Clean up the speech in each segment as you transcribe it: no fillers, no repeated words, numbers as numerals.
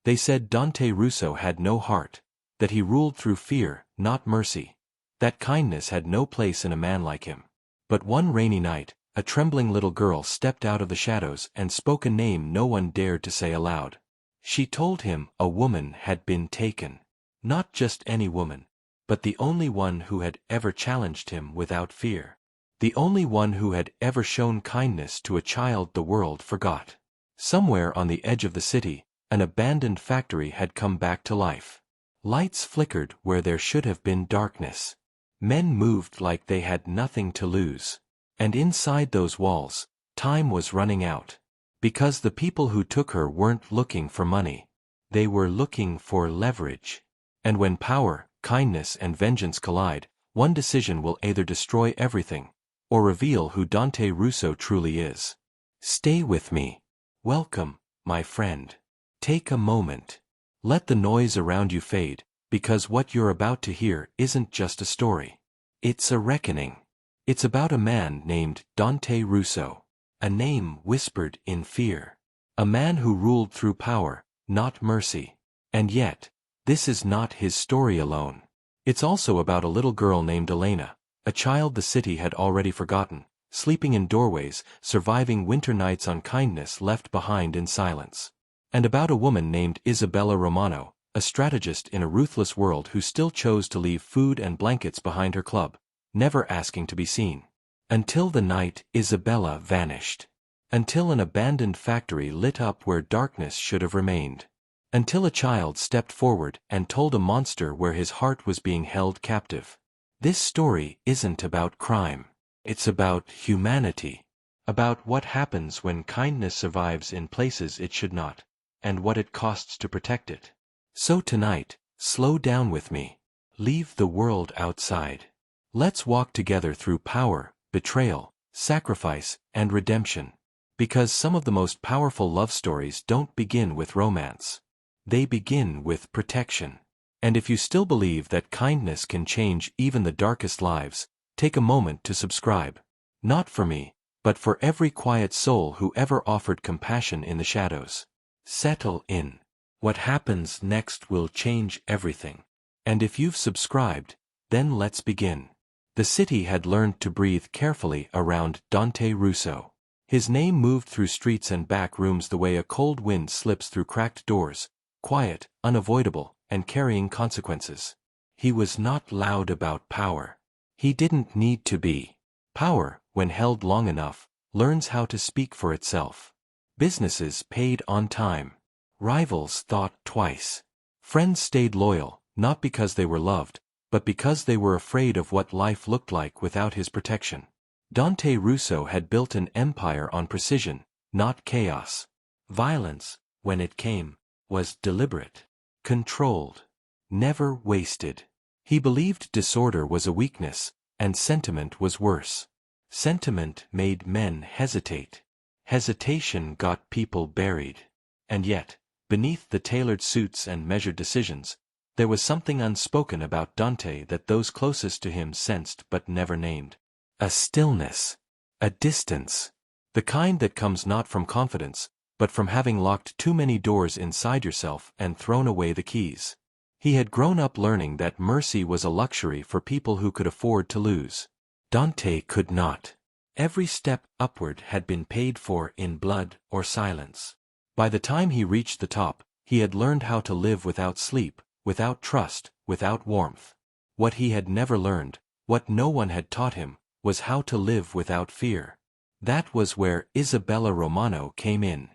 They said Dante Russo had no heart, that he ruled through fear, not mercy, that kindness had no place in a man like him. But one rainy night, a trembling little girl stepped out of the shadows and spoke a name no one dared to say aloud. She told him a woman had been taken. Not just any woman, but the only one who had ever challenged him without fear. The only one who had ever shown kindness to a child the world forgot. Somewhere on the edge of the city, an abandoned factory had come back to life. Lights flickered where there should have been darkness. Men moved like they had nothing to lose. And inside those walls, time was running out. Because the people who took her weren't looking for money. They were looking for leverage. And when power, kindness and vengeance collide, one decision will either destroy everything, or reveal who Dante Russo truly is. Stay with me. Welcome, my friend. Take a moment. Let the noise around you fade, because what you're about to hear isn't just a story. It's a reckoning. It's about a man named Dante Russo. A name whispered in fear. A man who ruled through power, not mercy. And yet, this is not his story alone. It's also about a little girl named Elena, a child the city had already forgotten, sleeping in doorways, surviving winter nights on kindness left behind in silence. And about a woman named Isabella Romano, a strategist in a ruthless world who still chose to leave food and blankets behind her club, never asking to be seen. Until the night Isabella vanished. Until an abandoned factory lit up where darkness should have remained. Until a child stepped forward and told a monster where his heart was being held captive. This story isn't about crime. It's about humanity. About what happens when kindness survives in places it should not, and what it costs to protect it. So tonight, slow down with me. Leave the world outside. Let's walk together through power, betrayal, sacrifice, and redemption. Because some of the most powerful love stories don't begin with romance. They begin with protection. And if you still believe that kindness can change even the darkest lives, take a moment to subscribe. Not for me, but for every quiet soul who ever offered compassion in the shadows. Settle in. What happens next will change everything. And if you've subscribed, then let's begin. The city had learned to breathe carefully around Dante Russo. His name moved through streets and back rooms the way a cold wind slips through cracked doors, quiet, unavoidable, and carrying consequences. He was not loud about power. He didn't need to be. Power, when held long enough, learns how to speak for itself. Businesses paid on time. Rivals thought twice. Friends stayed loyal, not because they were loved, but because they were afraid of what life looked like without his protection. Dante Russo had built an empire on precision, not chaos. Violence, when it came, was deliberate, controlled, never wasted. He believed disorder was a weakness, and sentiment was worse. Sentiment made men hesitate. Hesitation got people buried. And yet, beneath the tailored suits and measured decisions, there was something unspoken about Dante that those closest to him sensed but never named. A stillness. A distance. The kind that comes not from confidence, but from having locked too many doors inside yourself and thrown away the keys. He had grown up learning that mercy was a luxury for people who could afford to lose. Dante could not. Every step upward had been paid for in blood or silence. By the time he reached the top, he had learned how to live without sleep, without trust, without warmth. What he had never learned, what no one had taught him, was how to live without fear. That was where Isabella Romano came in.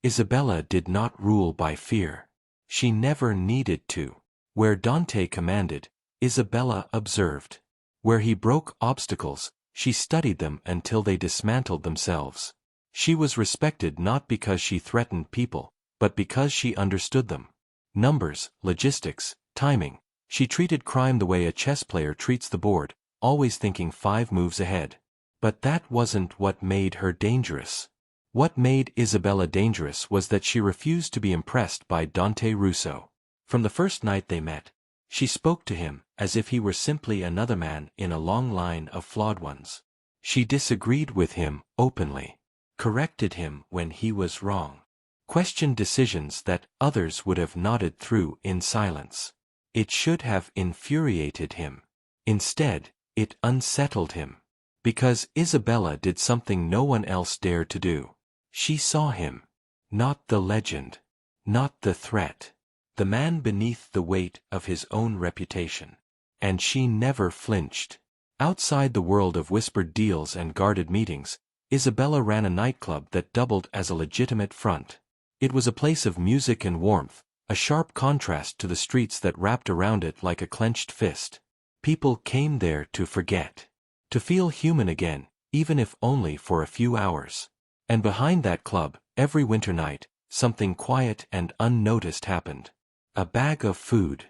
Isabella did not rule by fear. She never needed to. Where Dante commanded, Isabella observed. Where he broke obstacles, she studied them until they dismantled themselves. She was respected not because she threatened people, but because she understood them. Numbers, logistics, timing. She treated crime the way a chess player treats the board, always thinking 5 moves ahead. But that wasn't what made her dangerous. What made Isabella dangerous was that she refused to be impressed by Dante Russo. From the first night they met, she spoke to him as if he were simply another man in a long line of flawed ones. She disagreed with him openly, corrected him when he was wrong, questioned decisions that others would have nodded through in silence. It should have infuriated him. Instead, it unsettled him. Because Isabella did something no one else dared to do. She saw him. Not the legend. Not the threat. The man beneath the weight of his own reputation. And she never flinched. Outside the world of whispered deals and guarded meetings, Isabella ran a nightclub that doubled as a legitimate front. It was a place of music and warmth, a sharp contrast to the streets that wrapped around it like a clenched fist. People came there to forget. To feel human again, even if only for a few hours. And behind that club, every winter night, something quiet and unnoticed happened. A bag of food.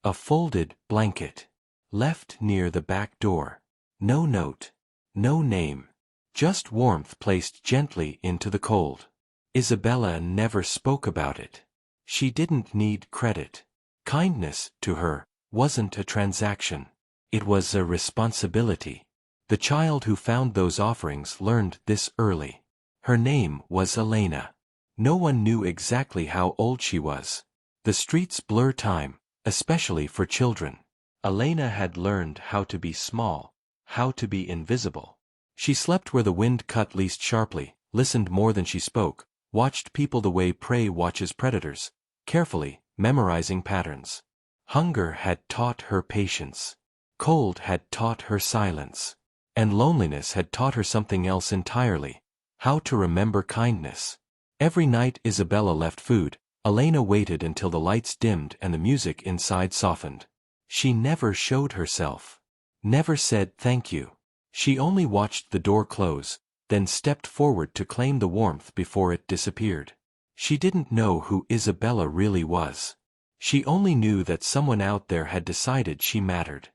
A folded blanket. Left near the back door. No note. No name. Just warmth placed gently into the cold. Isabella never spoke about it. She didn't need credit. Kindness, to her, wasn't a transaction. It was a responsibility. The child who found those offerings learned this early. Her name was Elena. No one knew exactly how old she was. The streets blur time, especially for children. Elena had learned how to be small, how to be invisible. She slept where the wind cut least sharply, listened more than she spoke, watched people the way prey watches predators, carefully, memorizing patterns. Hunger had taught her patience. Cold had taught her silence. And loneliness had taught her something else entirely, how to remember kindness. Every night Isabella left food, Elena waited until the lights dimmed and the music inside softened. She never showed herself. Never said thank you. She only watched the door close, then stepped forward to claim the warmth before it disappeared. She didn't know who Isabella really was. She only knew that someone out there had decided she mattered.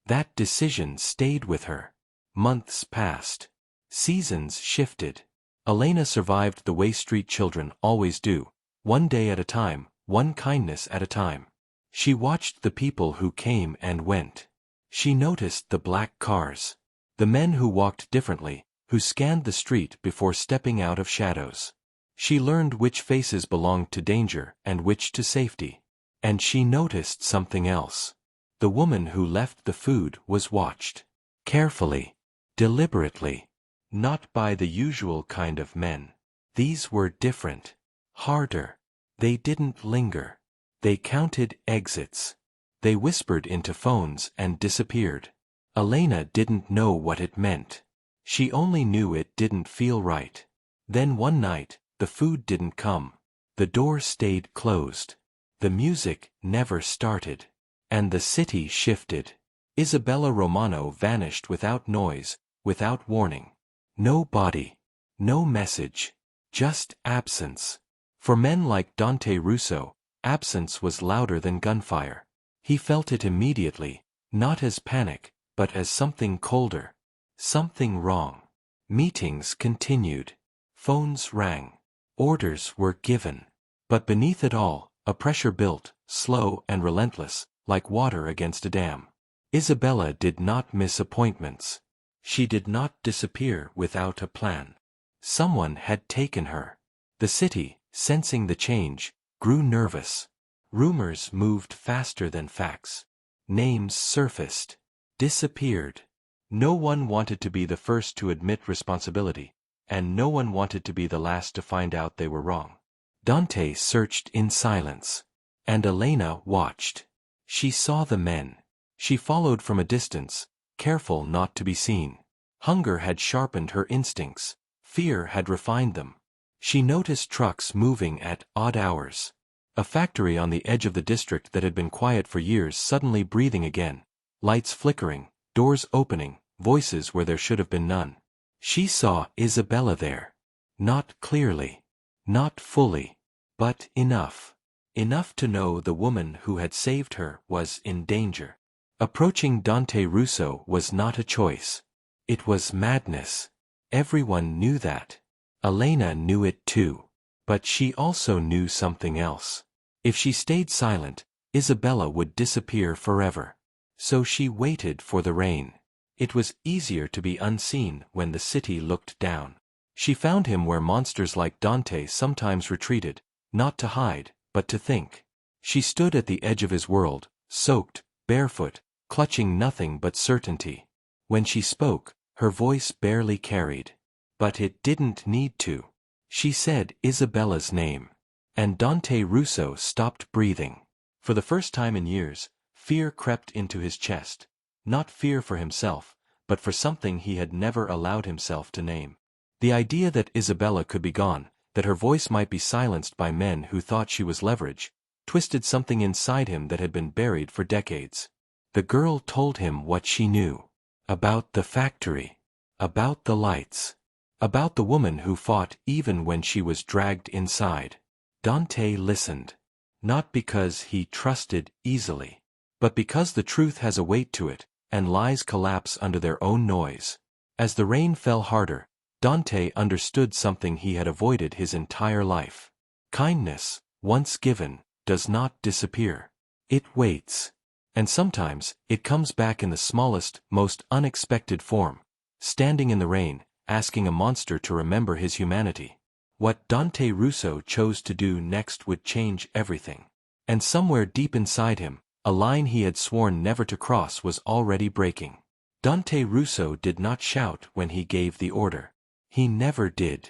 That decision stayed with her. Months passed. Seasons shifted. Elena survived the way street children always do, one day at a time, one kindness at a time. She watched the people who came and went. She noticed the black cars. The men who walked differently, who scanned the street before stepping out of shadows. She learned which faces belonged to danger and which to safety. And she noticed something else. The woman who left the food was watched. Carefully. Deliberately. Not by the usual kind of men. These were different. Harder. They didn't linger. They counted exits. They whispered into phones and disappeared. Elena didn't know what it meant. She only knew it didn't feel right. Then one night, the food didn't come. The door stayed closed. The music never started. And the city shifted. Isabella Romano vanished without noise, without warning. No body. No message. Just absence. For men like Dante Russo, absence was louder than gunfire. He felt it immediately, not as panic, but as something colder. Something wrong. Meetings continued. Phones rang. Orders were given. But beneath it all, a pressure built, slow and relentless, like water against a dam. Isabella did not miss appointments. She did not disappear without a plan. Someone had taken her. The city, sensing the change, grew nervous. Rumors moved faster than facts. Names surfaced. Disappeared. No one wanted to be the first to admit responsibility, and no one wanted to be the last to find out they were wrong. Dante searched in silence. And Elena watched. She saw the men. She followed from a distance, careful not to be seen. Hunger had sharpened her instincts. Fear had refined them. She noticed trucks moving at odd hours. A factory on the edge of the district that had been quiet for years suddenly breathing again. Lights flickering, doors opening, voices where there should have been none. She saw Isabella there. Not clearly. Not fully. But enough. Enough to know the woman who had saved her was in danger. Approaching Dante Russo was not a choice. It was madness. Everyone knew that. Elena knew it too. But she also knew something else. If she stayed silent, Isabella would disappear forever. So she waited for the rain. It was easier to be unseen when the city looked down. She found him where monsters like Dante sometimes retreated, not to hide, but to think. She stood at the edge of his world, soaked, barefoot, clutching nothing but certainty. When she spoke, her voice barely carried. But it didn't need to. She said Isabella's name. And Dante Russo stopped breathing. For the first time in years, fear crept into his chest. Not fear for himself, but for something he had never allowed himself to name. The idea that Isabella could be gone, that her voice might be silenced by men who thought she was leverage, twisted something inside him that had been buried for decades. The girl told him what she knew. About the factory. About the lights. About the woman who fought even when she was dragged inside. Dante listened. Not because he trusted easily, but because the truth has a weight to it, and lies collapse under their own noise. As the rain fell harder, Dante understood something he had avoided his entire life. Kindness, once given, does not disappear. It waits. And sometimes, it comes back in the smallest, most unexpected form, standing in the rain, asking a monster to remember his humanity. What Dante Russo chose to do next would change everything. And somewhere deep inside him, a line he had sworn never to cross was already breaking. Dante Russo did not shout when he gave the order. He never did.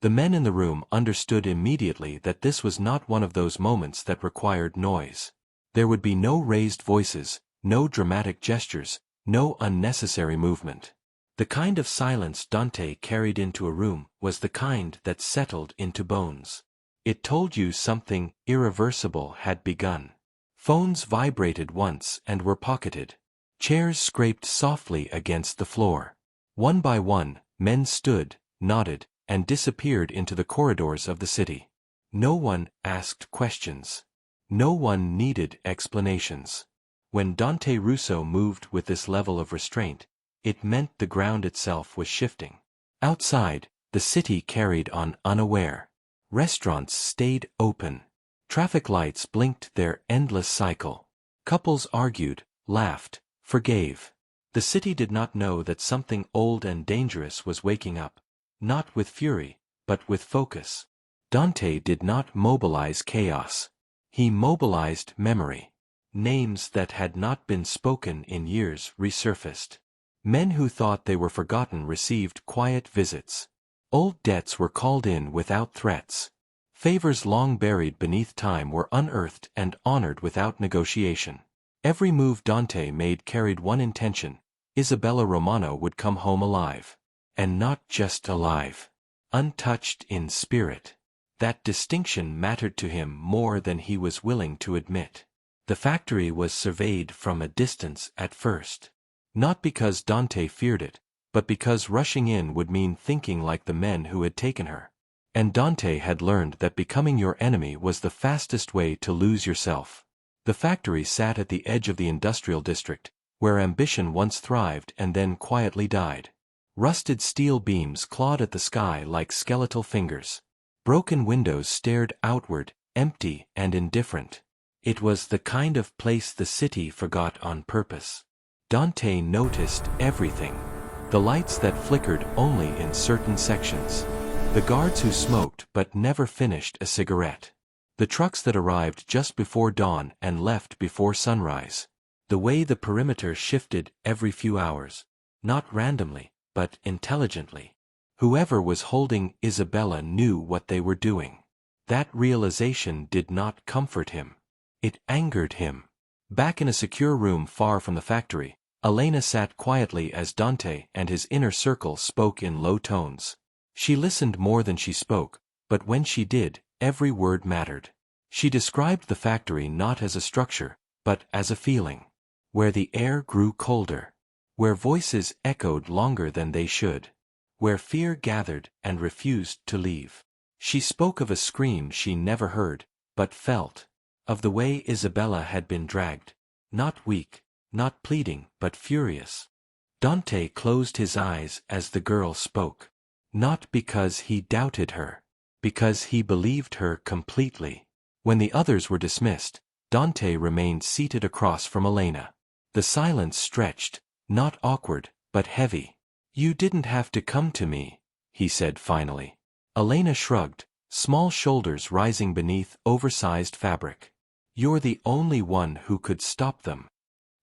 The men in the room understood immediately that this was not one of those moments that required noise. There would be no raised voices, no dramatic gestures, no unnecessary movement. The kind of silence Dante carried into a room was the kind that settled into bones. It told you something irreversible had begun. Phones vibrated once and were pocketed. Chairs scraped softly against the floor. One by one, men stood, nodded, and disappeared into the corridors of the city. No one asked questions. No one needed explanations. When Dante Russo moved with this level of restraint, it meant the ground itself was shifting. Outside, the city carried on unaware. Restaurants stayed open. Traffic lights blinked their endless cycle. Couples argued, laughed, forgave. The city did not know that something old and dangerous was waking up, not with fury, but with focus. Dante did not mobilize chaos. He mobilized memory. Names that had not been spoken in years resurfaced. Men who thought they were forgotten received quiet visits. Old debts were called in without threats. Favors long buried beneath time were unearthed and honored without negotiation. Every move Dante made carried one intention: Isabella Romano would come home alive. And not just alive. Untouched in spirit. That distinction mattered to him more than he was willing to admit. The factory was surveyed from a distance at first. Not because Dante feared it, but because rushing in would mean thinking like the men who had taken her. And Dante had learned that becoming your enemy was the fastest way to lose yourself. The factory sat at the edge of the industrial district, where ambition once thrived and then quietly died. Rusted steel beams clawed at the sky like skeletal fingers. Broken windows stared outward, empty and indifferent. It was the kind of place the city forgot on purpose. Dante noticed everything. The lights that flickered only in certain sections. The guards who smoked but never finished a cigarette. The trucks that arrived just before dawn and left before sunrise. The way the perimeter shifted every few hours. Not randomly, but intelligently. Whoever was holding Isabella knew what they were doing. That realization did not comfort him. It angered him. Back in a secure room far from the factory, Elena sat quietly as Dante and his inner circle spoke in low tones. She listened more than she spoke, but when she did, every word mattered. She described the factory not as a structure, but as a feeling. Where the air grew colder. Where voices echoed longer than they should. Where fear gathered and refused to leave. She spoke of a scream she never heard, but felt. Of the way Isabella had been dragged. Not weak, not pleading, but furious. Dante closed his eyes as the girl spoke. Not because he doubted her. Because he believed her completely. When the others were dismissed, Dante remained seated across from Elena. The silence stretched, not awkward, but heavy. "You didn't have to come to me," he said finally. Elena shrugged, small shoulders rising beneath oversized fabric. You're the only one who could stop them.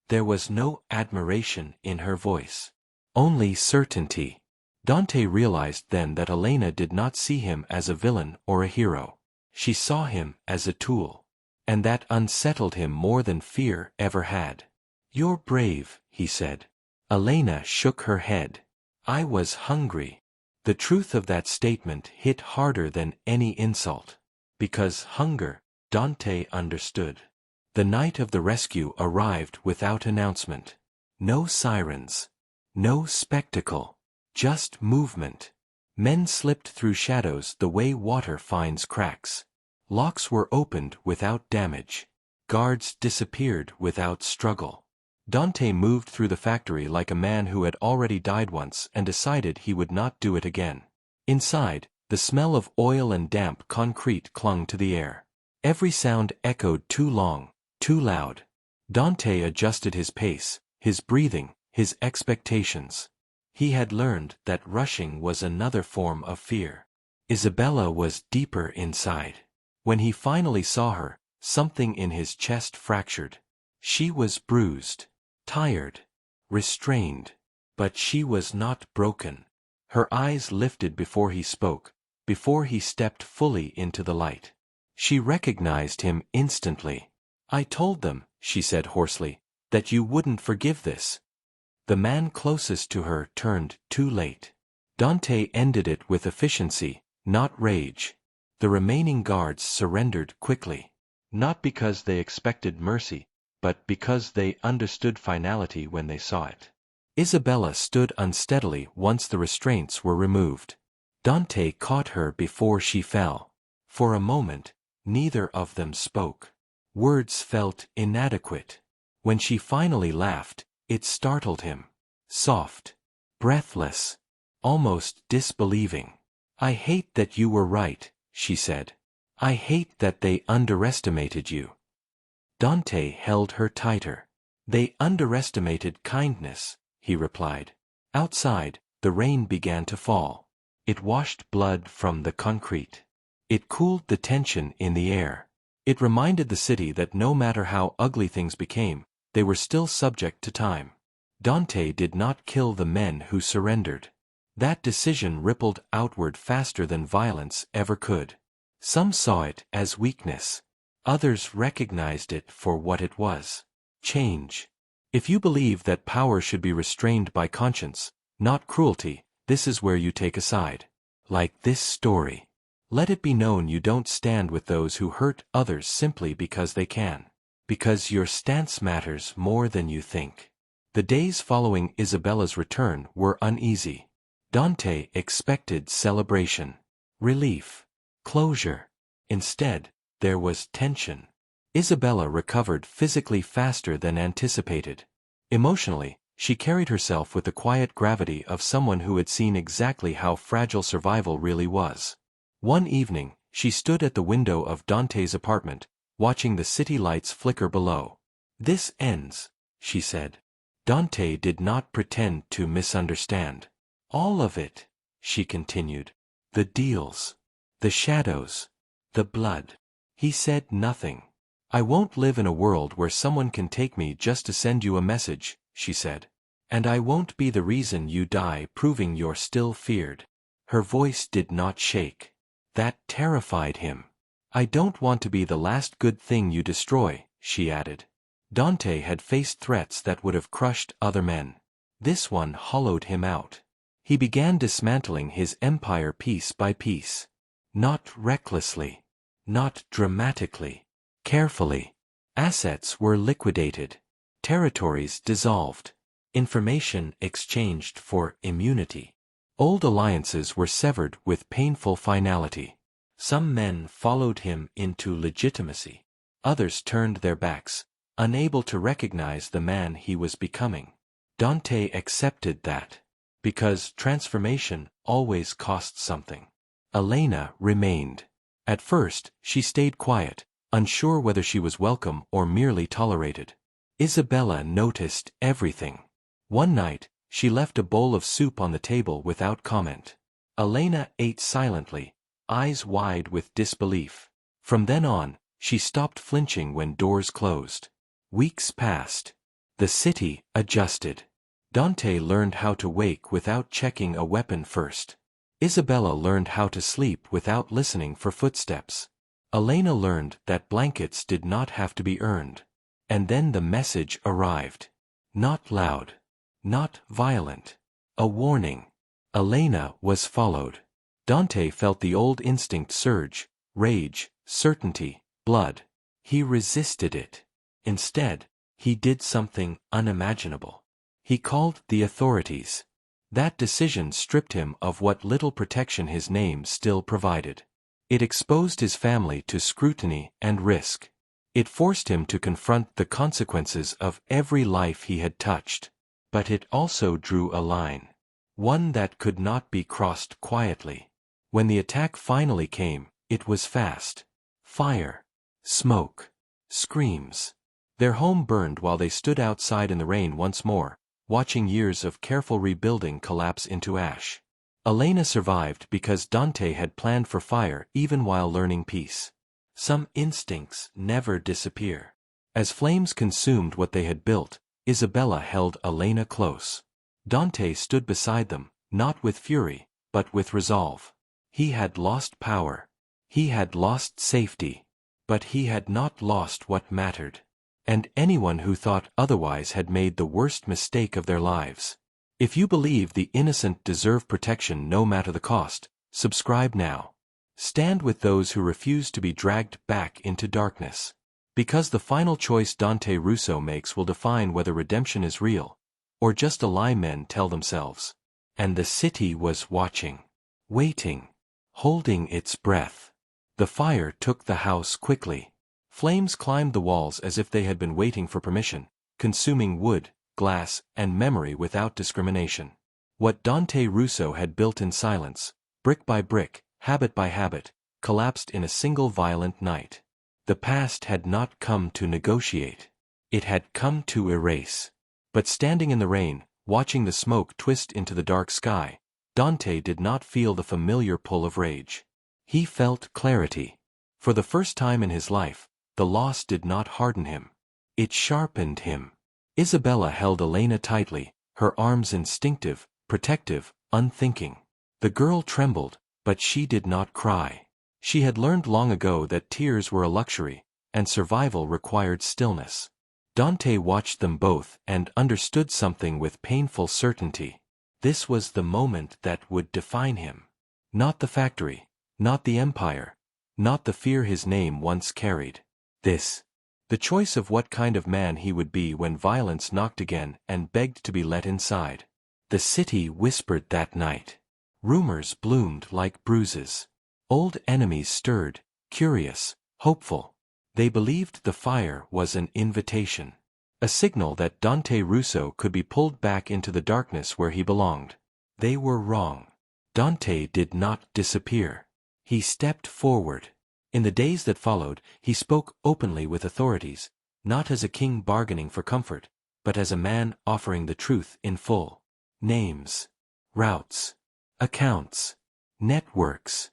There was no admiration in her voice. Only certainty. Dante realized then that Elena did not see him as a villain or a hero. She saw him as a tool. And that unsettled him more than fear ever had. You're brave, he said. Elena shook her head. I was hungry. The truth of that statement hit harder than any insult. Because hunger, Dante understood. The night of the rescue arrived without announcement. No sirens. No spectacle. Just movement. Men slipped through shadows the way water finds cracks. Locks were opened without damage. Guards disappeared without struggle. Dante moved through the factory like a man who had already died once and decided he would not do it again. Inside, the smell of oil and damp concrete clung to the air. Every sound echoed too long, too loud. Dante adjusted his pace, his breathing, his expectations. He had learned that rushing was another form of fear. Isabella was deeper inside. When he finally saw her, something in his chest fractured. She was bruised, tired, restrained, but she was not broken. Her eyes lifted before he spoke, before he stepped fully into the light. She recognized him instantly. I told them, she said hoarsely, that you wouldn't forgive this. The man closest to her turned too late. Dante ended it with efficiency, not rage. The remaining guards surrendered quickly. Not because they expected mercy, but because they understood finality when they saw it. Isabella stood unsteadily once the restraints were removed. Dante caught her before she fell. For a moment, neither of them spoke. Words felt inadequate. When she finally laughed, it startled him. Soft, breathless, almost disbelieving. I hate that you were right, she said. I hate that they underestimated you. Dante held her tighter. They underestimated kindness, he replied. Outside, the rain began to fall. It washed blood from the concrete. It cooled the tension in the air. It reminded the city that no matter how ugly things became, they were still subject to time. Dante did not kill the men who surrendered. That decision rippled outward faster than violence ever could. Some saw it as weakness. Others recognized it for what it was. Change. If you believe that power should be restrained by conscience, not cruelty, this is where you take a side. Like this story. Let it be known you don't stand with those who hurt others simply because they can. Because your stance matters more than you think. The days following Isabella's return were uneasy. Dante expected celebration, relief, closure. Instead, there was tension. Isabella recovered physically faster than anticipated. Emotionally, she carried herself with the quiet gravity of someone who had seen exactly how fragile survival really was. One evening, she stood at the window of Dante's apartment, watching the city lights flicker below. This ends, she said. Dante did not pretend to misunderstand. All of it, she continued. The deals. The shadows. The blood. He said nothing. I won't live in a world where someone can take me just to send you a message, she said. And I won't be the reason you die proving you're still feared. Her voice did not shake. That terrified him. I don't want to be the last good thing you destroy, she added. Dante had faced threats that would have crushed other men. This one hollowed him out. He began dismantling his empire piece by piece. Not recklessly. Not dramatically. Carefully. Assets were liquidated. Territories dissolved. Information exchanged for immunity. Old alliances were severed with painful finality. Some men followed him into legitimacy. Others turned their backs, unable to recognize the man he was becoming. Dante accepted that. Because transformation always costs something. Elena remained. At first, she stayed quiet, unsure whether she was welcome or merely tolerated. Isabella noticed everything. One night, she left a bowl of soup on the table without comment. Elena ate silently, eyes wide with disbelief. From then on, she stopped flinching when doors closed. Weeks passed. The city adjusted. Dante learned how to wake without checking a weapon first. Isabella learned how to sleep without listening for footsteps. Elena learned that blankets did not have to be earned. And then the message arrived. Not loud. Not violent. A warning. Elena was followed. Dante felt the old instinct surge, rage, certainty, blood. He resisted it. Instead, he did something unimaginable. He called the authorities. That decision stripped him of what little protection his name still provided. It exposed his family to scrutiny and risk. It forced him to confront the consequences of every life he had touched. But it also drew a line. One that could not be crossed quietly. When the attack finally came, it was fast. Fire. Smoke. Screams. Their home burned while they stood outside in the rain once more, watching years of careful rebuilding collapse into ash. Elena survived because Dante had planned for fire even while learning peace. Some instincts never disappear. As flames consumed what they had built, Isabella held Elena close. Dante stood beside them, not with fury, but with resolve. He had lost power. He had lost safety. But he had not lost what mattered. And anyone who thought otherwise had made the worst mistake of their lives. If you believe the innocent deserve protection no matter the cost, subscribe now. Stand with those who refuse to be dragged back into darkness. Because the final choice Dante Russo makes will define whether redemption is real, or just a lie men tell themselves. And the city was watching. Waiting. Holding its breath. The fire took the house quickly. Flames climbed the walls as if they had been waiting for permission, consuming wood, glass, and memory without discrimination. What Dante Russo had built in silence, brick by brick, habit by habit, collapsed in a single violent night. The past had not come to negotiate. It had come to erase. But standing in the rain, watching the smoke twist into the dark sky, Dante did not feel the familiar pull of rage. He felt clarity. For the first time in his life, the loss did not harden him. It sharpened him. Isabella held Elena tightly, her arms instinctive, protective, unthinking. The girl trembled, but she did not cry. She had learned long ago that tears were a luxury, and survival required stillness. Dante watched them both and understood something with painful certainty. This was the moment that would define him. Not the factory, not the empire, not the fear his name once carried. This. The choice of what kind of man he would be when violence knocked again and begged to be let inside. The city whispered that night. Rumors bloomed like bruises. Old enemies stirred, curious, hopeful. They believed the fire was an invitation. A signal that Dante Russo could be pulled back into the darkness where he belonged. They were wrong. Dante did not disappear. He stepped forward. In the days that followed, he spoke openly with authorities, not as a king bargaining for comfort, but as a man offering the truth in full. Names. Routes. Accounts. Networks.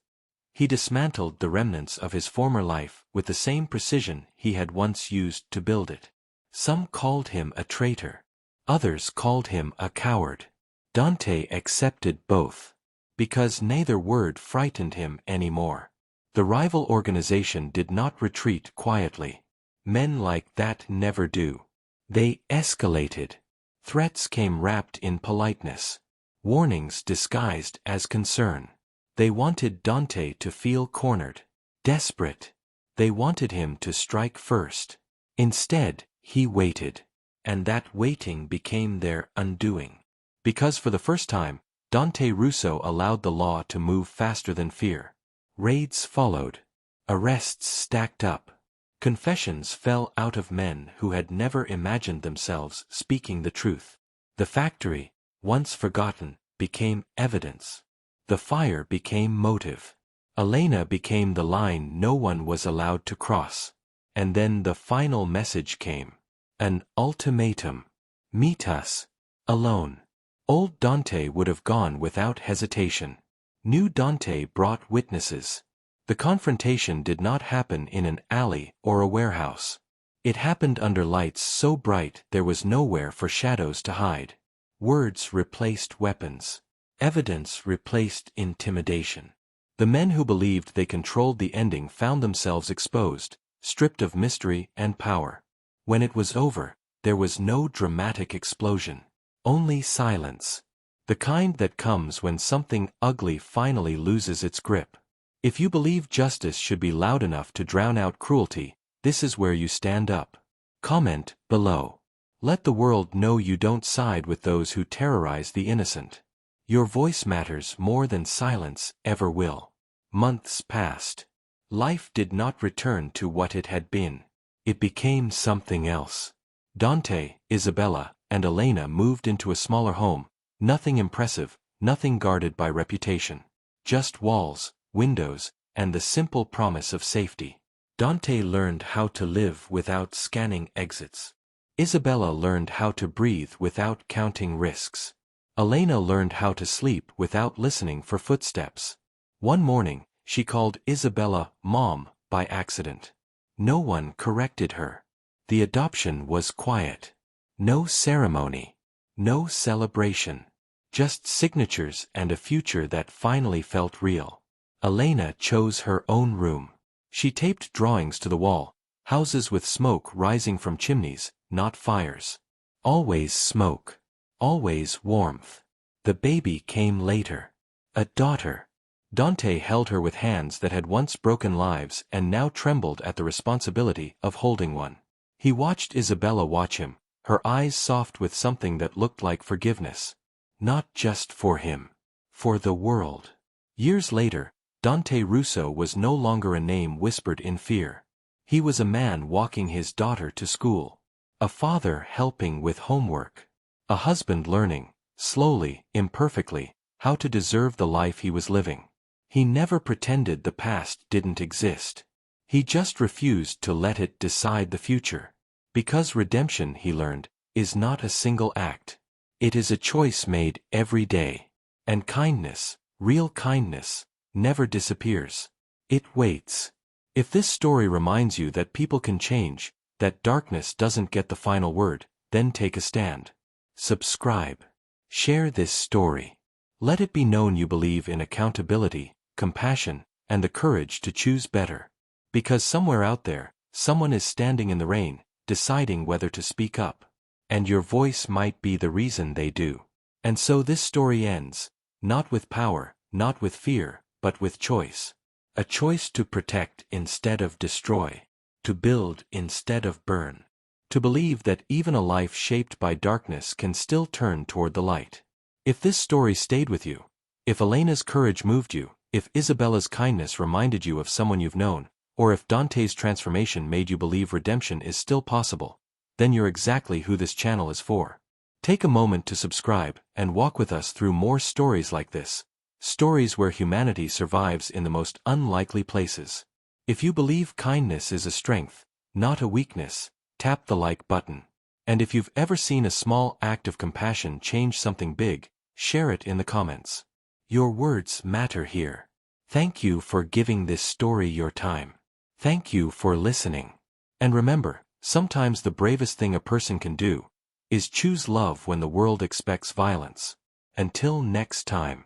He dismantled the remnants of his former life with the same precision he had once used to build it. Some called him a traitor. Others called him a coward. Dante accepted both. Because neither word frightened him anymore. The rival organization did not retreat quietly. Men like that never do. They escalated. Threats came wrapped in politeness. Warnings disguised as concern. They wanted Dante to feel cornered. Desperate. They wanted him to strike first. Instead, he waited. And that waiting became their undoing. Because for the first time, Dante Russo allowed the law to move faster than fear. Raids followed. Arrests stacked up. Confessions fell out of men who had never imagined themselves speaking the truth. The factory, once forgotten, became evidence. The fire became motive. Elena became the line no one was allowed to cross. And then the final message came. An ultimatum. Meet us. Alone. Old Dante would have gone without hesitation. New Dante brought witnesses. The confrontation did not happen in an alley or a warehouse. It happened under lights so bright there was nowhere for shadows to hide. Words replaced weapons. Evidence replaced intimidation. The men who believed they controlled the ending found themselves exposed, stripped of mystery and power. When it was over, there was no dramatic explosion. Only silence. The kind that comes when something ugly finally loses its grip. If you believe justice should be loud enough to drown out cruelty, this is where you stand up. Comment below. Let the world know you don't side with those who terrorize the innocent. Your voice matters more than silence ever will. Months passed. Life did not return to what it had been. It became something else. Dante, Isabella, and Elena moved into a smaller home, nothing impressive, nothing guarded by reputation. Just walls, windows, and the simple promise of safety. Dante learned how to live without scanning exits. Isabella learned how to breathe without counting risks. Elena learned how to sleep without listening for footsteps. One morning, she called Isabella Mom by accident. No one corrected her. The adoption was quiet. No ceremony. No celebration. Just signatures and a future that finally felt real. Elena chose her own room. She taped drawings to the wall, houses with smoke rising from chimneys, not fires. Always smoke. Always warmth. The baby came later. A daughter. Dante held her with hands that had once broken lives and now trembled at the responsibility of holding one. He watched Isabella watch him, her eyes soft with something that looked like forgiveness. Not just for him. For the world. Years later, Dante Russo was no longer a name whispered in fear. He was a man walking his daughter to school. A father helping with homework. A husband learning, slowly, imperfectly, how to deserve the life he was living. He never pretended the past didn't exist. He just refused to let it decide the future. Because redemption, he learned, is not a single act. It is a choice made every day. And kindness, real kindness, never disappears. It waits. If this story reminds you that people can change, that darkness doesn't get the final word, then take a stand. Subscribe. Share this story. Let it be known you believe in accountability, compassion, and the courage to choose better. Because somewhere out there, someone is standing in the rain, deciding whether to speak up. And your voice might be the reason they do. And so this story ends, not with power, not with fear, but with choice. A choice to protect instead of destroy. To build instead of burn. To believe that even a life shaped by darkness can still turn toward the light. If this story stayed with you, if Elena's courage moved you, if Isabella's kindness reminded you of someone you've known, or if Dante's transformation made you believe redemption is still possible, then you're exactly who this channel is for. Take a moment to subscribe and walk with us through more stories like this. Stories where humanity survives in the most unlikely places. If you believe kindness is a strength, not a weakness, tap the like button. And if you've ever seen a small act of compassion change something big, share it in the comments. Your words matter here. Thank you for giving this story your time. Thank you for listening. And remember, sometimes the bravest thing a person can do is choose love when the world expects violence. Until next time.